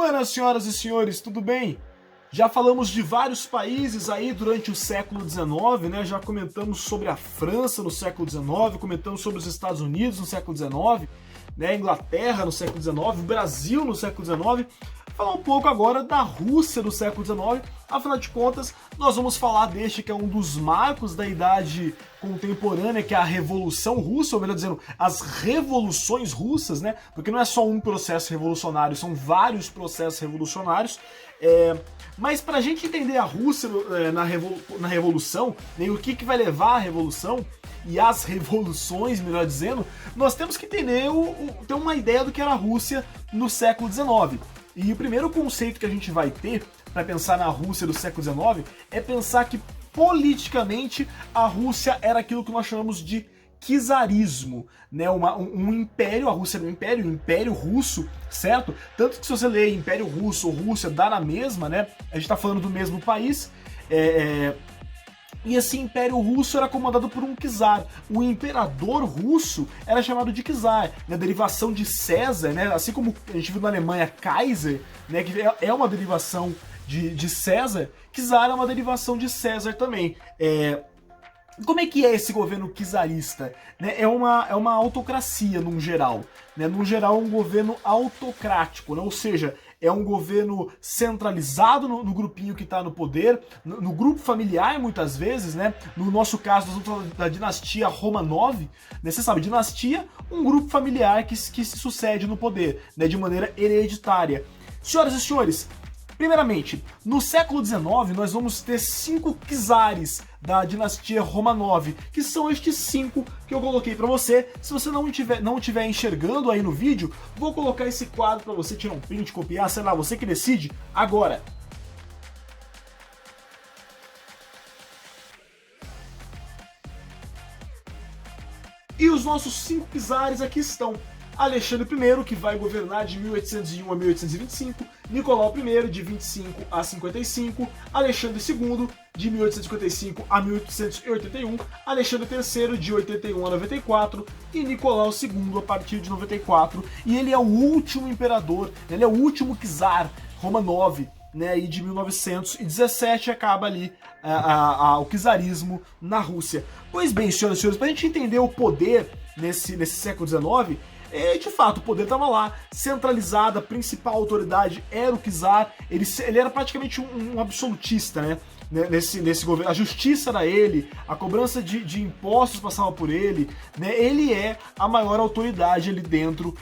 Buenas, senhoras e senhores, tudo bem? Já falamos de vários países aí durante o século XIX, né? Já comentamos sobre a França no século XIX, comentamos sobre os Estados Unidos no século XIX, né? A Inglaterra no século XIX, o Brasil no século XIX. Falar um pouco agora da Rússia do século XIX. Afinal de contas, nós vamos falar deste que é um dos marcos da idade contemporânea, que é a Revolução Russa, ou melhor dizendo, as revoluções russas, né? Porque não é só um processo revolucionário, são vários processos revolucionários. Mas para a gente entender a Rússia na Revolução, né, o que vai levar à Revolução, e as revoluções, melhor dizendo, nós temos que entender, ter uma ideia do que era a Rússia no século XIX. E o primeiro conceito que a gente vai ter para pensar na Rússia do século XIX é pensar que politicamente a Rússia era aquilo que nós chamamos de czarismo, né? Um império, a Rússia era um império russo, certo? Tanto que se você ler Império Russo ou Rússia, dá na mesma, né? A gente tá falando do mesmo país. E esse Império Russo era comandado por um czar. O imperador russo era chamado de czar, né? Derivação de César, né? Assim como a gente viu na Alemanha Kaiser, né? Que é uma derivação de César, czar é uma derivação de César também. Como é que é esse governo czarista? Né? É uma autocracia, num geral. Né? Num geral, é um governo autocrático, né? Ou seja, é um governo centralizado no grupinho que está no poder, no grupo familiar, muitas vezes, né? No nosso caso, nós vamos falar da dinastia Romanov, né? Você sabe, dinastia, um grupo familiar que se sucede no poder, né? De maneira hereditária. Senhoras e senhores, primeiramente, no século XIX, nós vamos ter 5 czares da dinastia Romanov, que são estes 5 que eu coloquei para você. Se você não estiver enxergando aí no vídeo, vou colocar esse quadro para você tirar um print, copiar, sei lá, você que decide, agora. E os nossos 5 czares aqui estão. Alexandre I, que vai governar de 1801 a 1825, Nicolau I, de 25 a 55, Alexandre II, de 1855 a 1881, Alexandre III, de 81 a 94, e Nicolau II, a partir de 94, e ele é o último imperador, ele é o último czar Romanov, né, e de 1917 acaba ali o czarismo na Rússia. Pois bem, senhoras e senhores, para a gente entender o poder nesse século XIX, de fato, o poder estava lá, centralizado, a principal autoridade era o czar, ele era praticamente um absolutista, né? Nesse governo. A justiça era ele, a cobrança de impostos passava por ele, né? Ele é a maior autoridade ali dentro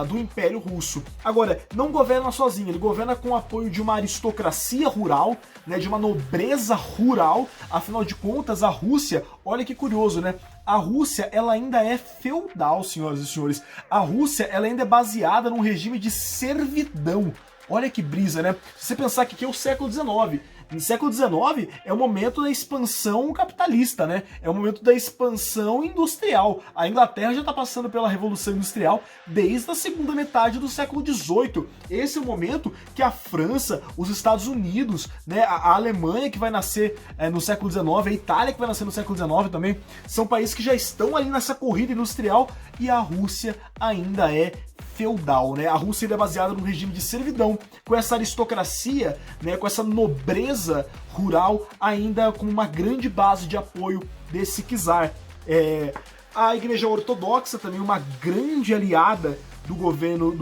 do Império Russo. Agora, não governa sozinho, ele governa com o apoio de uma aristocracia rural, né? De uma nobreza rural. Afinal de contas, a Rússia, olha que curioso, né? A Rússia, ela ainda é feudal, senhoras e senhores. A Rússia, ela ainda é baseada num regime de servidão. Olha que brisa, né? Se você pensar que aqui é o século XIX. No século XIX é o momento da expansão capitalista, né? É o momento da expansão industrial. A Inglaterra já está passando pela Revolução Industrial desde a segunda metade do século XVIII. Esse é o momento que a França, os Estados Unidos, né, a Alemanha, que vai nascer no século XIX, a Itália, que vai nascer no século XIX também, são países que já estão ali nessa corrida industrial, e a Rússia ainda é feudal, né? A Rússia é baseada num regime de servidão, com essa aristocracia, né, com essa nobreza rural ainda com uma grande base de apoio desse czar. A Igreja Ortodoxa também uma grande aliada do governo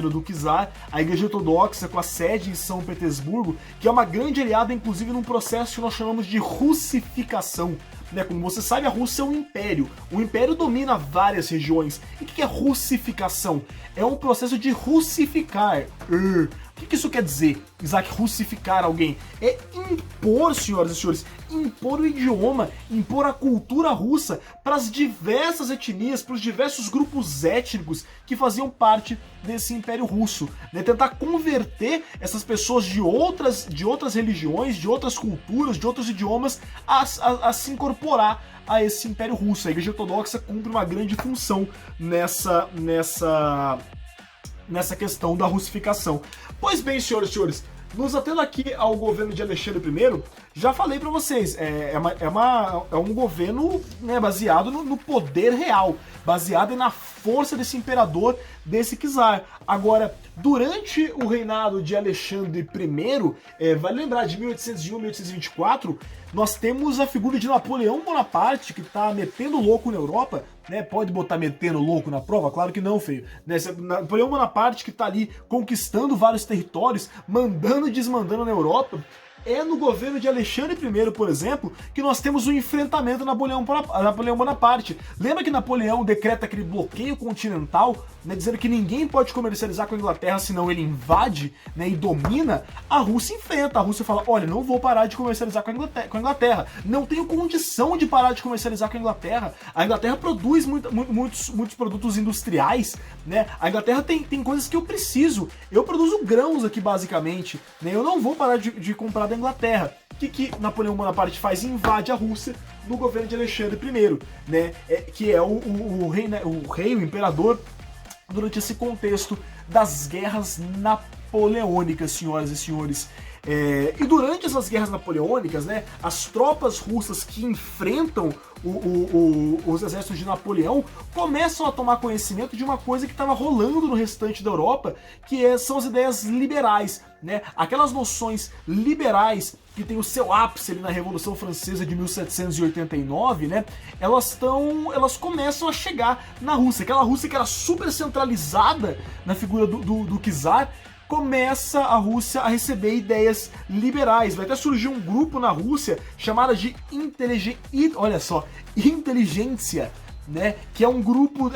do czar, a Igreja Ortodoxa com a sede em São Petersburgo, que é uma grande aliada inclusive num processo que nós chamamos de russificação. Né, como você sabe, a Rússia é um império. O império domina várias regiões. E o que é russificação? É um processo de russificar. O que isso quer dizer, Isaac, russificar alguém? É impor, senhoras e senhores, impor o idioma, impor a cultura russa para as diversas etnias, para os diversos grupos étnicos que faziam parte desse Império Russo. Né? Tentar converter essas pessoas de outras religiões, de outras culturas, de outros idiomas a se incorporar a esse Império Russo. A Igreja Ortodoxa cumpre uma grande função nessa questão da russificação. Pois bem, senhoras e senhores, nos atendo aqui ao governo de Alexandre I, já falei para vocês, é um governo, né, baseado no poder real, baseado na força desse imperador, desse czar. Agora, durante o reinado de Alexandre I, vale lembrar, de 1801 a 1824, nós temos a figura de Napoleão Bonaparte, que tá metendo louco na Europa, né? Pode botar metendo louco na prova? Claro que não, feio. Né? Napoleão Bonaparte que tá ali conquistando vários territórios, mandando e desmandando na Europa. É no governo de Alexandre I, por exemplo, que nós temos o enfrentamento a Napoleão Bonaparte. Lembra que Napoleão decreta aquele bloqueio continental, né, dizendo que ninguém pode comercializar com a Inglaterra, senão ele invade, né, e domina? A Rússia enfrenta. A Rússia fala, olha, não vou parar de comercializar com a Inglaterra. Não tenho condição de parar de comercializar com a Inglaterra. A Inglaterra produz muitos produtos industriais, né? A Inglaterra tem coisas que eu preciso. Eu produzo grãos aqui, basicamente, né? Eu não vou parar de comprar da Inglaterra. O que Napoleão Bonaparte faz? Invade a Rússia no governo de Alexandre I, né? Que é o rei, o imperador, durante esse contexto das guerras napoleônicas, senhoras e senhores. E durante essas guerras napoleônicas, né, as tropas russas que enfrentam os exércitos de Napoleão começam a tomar conhecimento de uma coisa que estava rolando no restante da Europa, que são as ideias liberais, né? Aquelas noções liberais que tem o seu ápice ali na Revolução Francesa de 1789, né? Elas começam a chegar na Rússia. Aquela Rússia que era super centralizada na figura do czar, começa a Rússia a receber ideias liberais. Vai até surgir um grupo na Rússia chamado de inteligência, né? Que é um grupo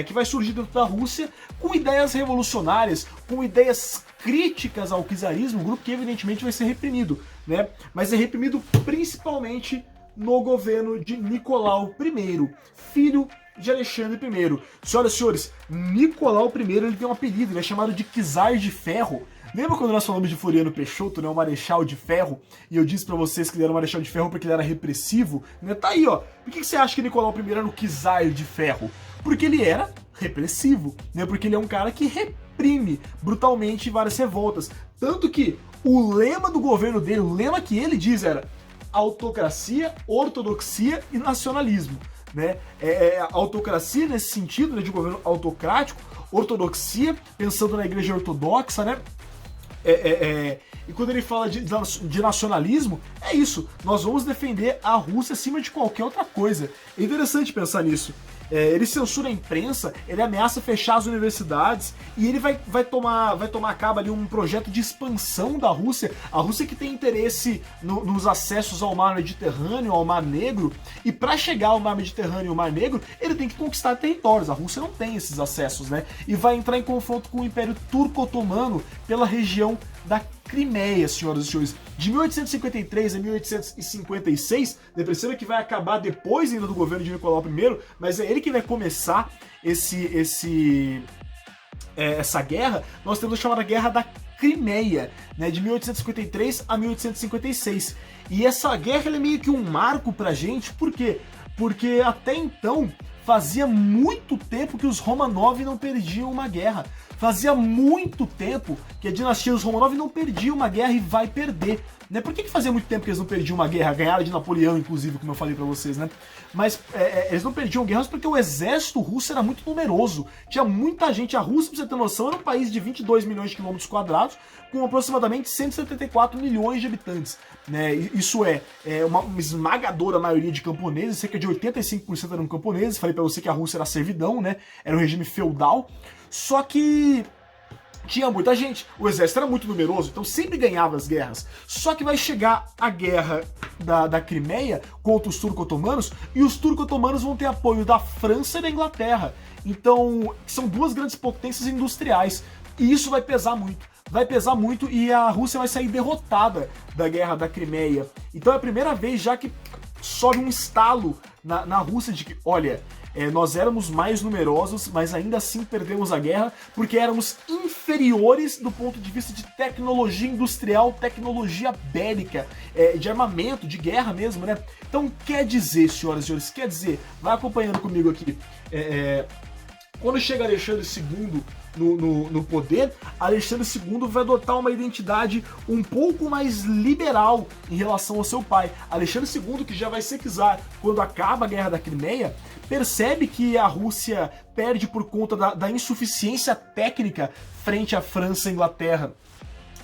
que vai surgir dentro da Rússia com ideias revolucionárias, com ideias críticas ao czarismo, um grupo que evidentemente vai ser reprimido, né? Mas é reprimido principalmente no governo de Nicolau I, filho de Alexandre I. Senhoras e senhores, Nicolau I ele tem um apelido, ele é chamado de Czar de Ferro. Lembra quando nós falamos de Floriano Peixoto, né, o Marechal de Ferro, e eu disse pra vocês que ele era o Marechal de Ferro porque ele era repressivo? Né? Tá aí, ó. Por que você acha que Nicolau I era o Czar de Ferro? Porque ele era repressivo, né? Porque ele é um cara que reprime brutalmente várias revoltas. Tanto que o lema do governo dele, o lema que ele diz era autocracia, ortodoxia e nacionalismo. Né? Autocracia nesse sentido, né, de governo autocrático, ortodoxia, pensando na igreja ortodoxa, né? E quando ele fala de nacionalismo, é isso, nós vamos defender a Rússia acima de qualquer outra coisa. É interessante pensar nisso. Ele censura a imprensa, ele ameaça fechar as universidades e ele vai tomar a cabo ali um projeto de expansão da Rússia. A Rússia que tem interesse nos acessos ao mar Mediterrâneo, ao Mar Negro, e para chegar ao Mar Mediterrâneo e ao Mar Negro, ele tem que conquistar territórios. A Rússia não tem esses acessos, né? E vai entrar em confronto com o Império Turco-Otomano pela região da Crimeia, senhoras e senhores. De 1853 a 1856, perceba que vai acabar depois ainda do governo de Nicolau I, mas é ele que vai começar essa guerra. Nós temos a chamada Guerra da Crimeia, né, de 1853 a 1856. E essa guerra é meio que um marco pra gente, por quê? Porque até então fazia muito tempo que os Romanov não perdiam uma guerra. Fazia muito tempo que a dinastia dos Romanov não perdia uma guerra e vai perder. Né? Por que fazia muito tempo que eles não perdiam uma guerra? Ganharam de Napoleão, inclusive, como eu falei pra vocês, né? Mas eles não perdiam guerras porque o exército russo era muito numeroso. Tinha muita gente. A Rússia, pra você ter noção, era um país de 22 milhões de quilômetros quadrados, com aproximadamente 174 milhões de habitantes. Né? Isso é uma esmagadora maioria de camponeses, cerca de 85% eram camponeses. Falei pra você que a Rússia era servidão, né? Era um regime feudal. Só que tinha muita gente, o exército era muito numeroso, então sempre ganhava as guerras. Só que vai chegar a guerra da Crimeia contra os turco-otomanos, e os turco-otomanos vão ter apoio da França e da Inglaterra. Então, são duas grandes potências industriais, e isso vai pesar muito. Vai pesar muito e a Rússia vai sair derrotada da guerra da Crimeia. Então é a primeira vez já que sobe um estalo na Rússia de que, olha, nós éramos mais numerosos, mas ainda assim perdemos a guerra, porque éramos inferiores do ponto de vista de tecnologia industrial, tecnologia bélica, de armamento, de guerra mesmo, né? Então quer dizer, senhoras e senhores, vai acompanhando comigo aqui, Quando chega Alexandre II no poder, Alexandre II vai adotar uma identidade um pouco mais liberal em relação ao seu pai. Alexandre II, que já vai ser czar quando acaba a Guerra da Crimeia, percebe que a Rússia perde por conta da insuficiência técnica frente à França e Inglaterra,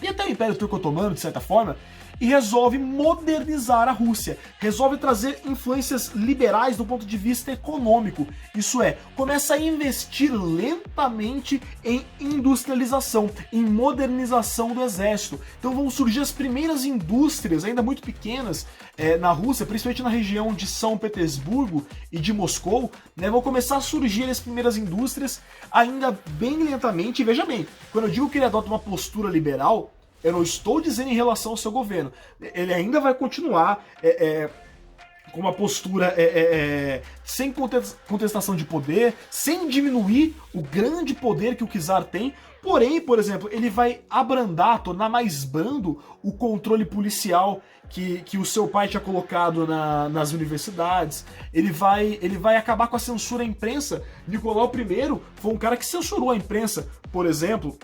e até o Império Turco-Otomano, de certa forma, e resolve modernizar a Rússia, resolve trazer influências liberais do ponto de vista econômico, isso é, começa a investir lentamente em industrialização, em modernização do exército. Então vão surgir as primeiras indústrias, ainda muito pequenas, na Rússia, principalmente na região de São Petersburgo e de Moscou, né, vão começar a surgir as primeiras indústrias, ainda bem lentamente. E veja bem, quando eu digo que ele adota uma postura liberal, eu não estou dizendo em relação ao seu governo. Ele ainda vai continuar com uma postura sem contestação de poder, sem diminuir o grande poder que o czar tem. Porém, por exemplo, ele vai abrandar, tornar mais brando o controle policial que o seu pai tinha colocado nas universidades. Ele vai acabar com a censura à imprensa. Nicolau I foi um cara que censurou a imprensa, por exemplo.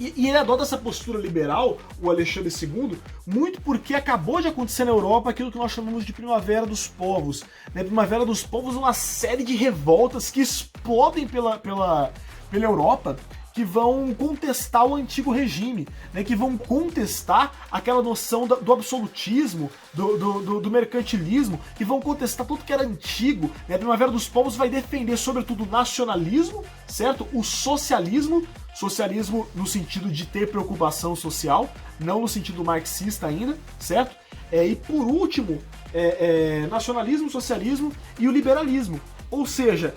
E ele adota essa postura liberal, o Alexandre II, muito porque acabou de acontecer na Europa aquilo que nós chamamos de Primavera dos Povos. Na Primavera dos Povos, uma série de revoltas que explodem pela Europa, que vão contestar o antigo regime, né, que vão contestar aquela noção do absolutismo, do mercantilismo, que vão contestar tudo que era antigo. Né? A Primavera dos Povos vai defender, sobretudo, o nacionalismo, certo? O socialismo no sentido de ter preocupação social, não no sentido marxista ainda, certo? E por último, nacionalismo, socialismo e o liberalismo. Ou seja,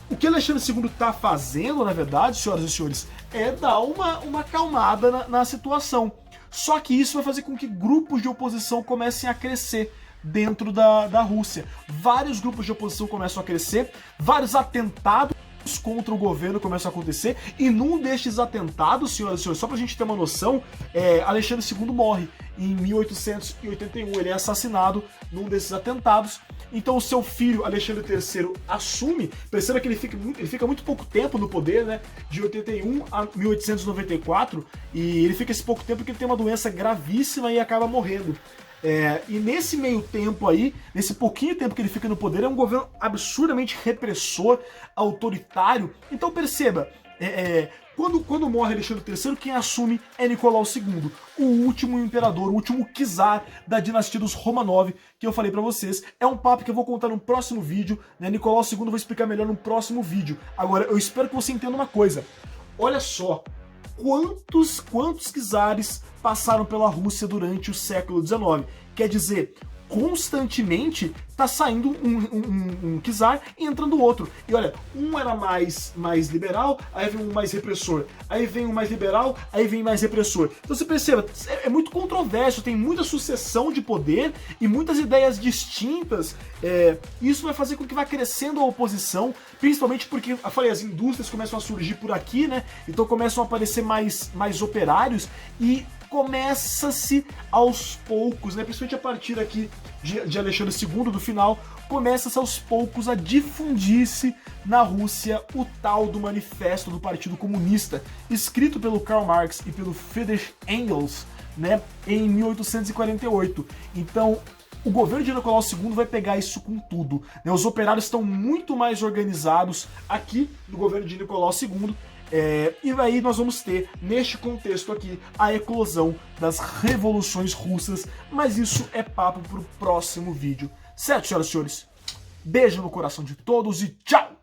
o que Alexandre II está fazendo, na verdade, senhoras e senhores, é dar uma acalmada na situação. Só que isso vai fazer com que grupos de oposição comecem a crescer dentro da Rússia. Vários grupos de oposição começam a crescer, vários atentados contra o governo começam a acontecer, e num destes atentados, senhoras e senhores, só pra gente ter uma noção, Alexandre II morre em 1881, ele é assassinado num desses atentados. Então o seu filho, Alexandre III, assume. Perceba que ele fica muito pouco tempo no poder, né, de 81 a 1894, e ele fica esse pouco tempo porque ele tem uma doença gravíssima e acaba morrendo. E nesse meio tempo aí, nesse pouquinho tempo que ele fica no poder, é um governo absurdamente repressor, autoritário. Então perceba, quando morre Alexandre III, quem assume é Nicolau II, o último imperador, o último czar da dinastia dos Romanov, que eu falei pra vocês. É um papo que eu vou contar no próximo vídeo, né? Nicolau II eu vou explicar melhor no próximo vídeo. Agora, eu espero que você entenda uma coisa. Olha só, quantos czares passaram pela Rússia durante o século XIX. Quer dizer, constantemente tá saindo um czar e entrando outro. E olha, um era mais liberal, aí vem um mais repressor. Aí vem um mais liberal, aí vem mais repressor. Então você perceba, é muito controverso, tem muita sucessão de poder e muitas ideias distintas. Isso vai fazer com que vá crescendo a oposição, principalmente porque, eu falei, as indústrias começam a surgir por aqui, né? Então começam a aparecer mais operários e começa-se aos poucos, né, principalmente a partir aqui de Alexandre II, do final, começa-se aos poucos a difundir-se na Rússia o tal do Manifesto do Partido Comunista, escrito pelo Karl Marx e pelo Friedrich Engels, né, em 1848. Então, o governo de Nicolau II vai pegar isso com tudo, né? Os operários estão muito mais organizados aqui no governo de Nicolau II. E aí nós vamos ter, neste contexto aqui, a eclosão das revoluções russas, mas isso é papo pro próximo vídeo. Certo, senhoras e senhores? Beijo no coração de todos e tchau!